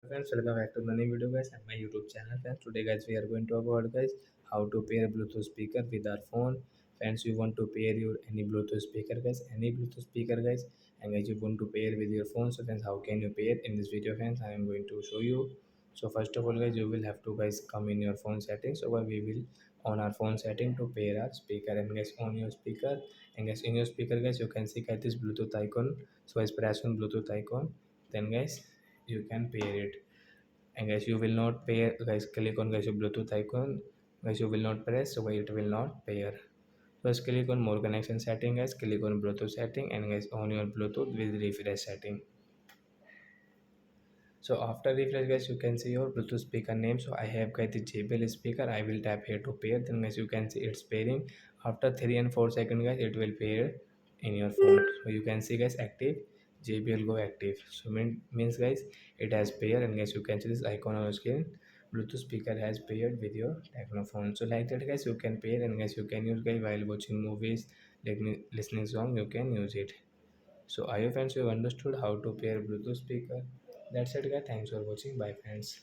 Friends, welcome back to the new video guys and my YouTube channel. Friends, today guys we are going to talk about guys how to pair Bluetooth speaker with our phone. Friends, you want to pair your any Bluetooth speaker guys, any Bluetooth speaker guys, and guys you want to pair with your phone. So friends, how can you pair? In this video friends, I am going to show you. So first of all guys, you will have to guys come in your phone settings. So we will on our phone setting to pair our speaker, and guys on your speaker, and guys in your speaker guys you can see guys this Bluetooth icon. So guys press on Bluetooth icon, then guys you can pair it. And guys you will not pair guys, click on guys your Bluetooth icon, guys you will not press, so it will not pair. First click on more connection setting guys, click on Bluetooth setting, and guys on your Bluetooth with refresh setting. So after refresh guys, you can see your Bluetooth speaker name. So I have got the JBL speaker. I will tap here to pair. Then guys you can see it's pairing. After 3 and 4 seconds guys, it will pair in your phone. So you can see guys active, JBL go active. So means guys it has paired, and guys you can see this icon on your screen. Bluetooth speaker has paired with your Tecno phone. So like that guys you can pair, and guys you can use guys while watching movies, like listening song, you can use it. So I hope friends you have understood how to pair Bluetooth speaker. That's it guys. Thanks for watching. Bye friends.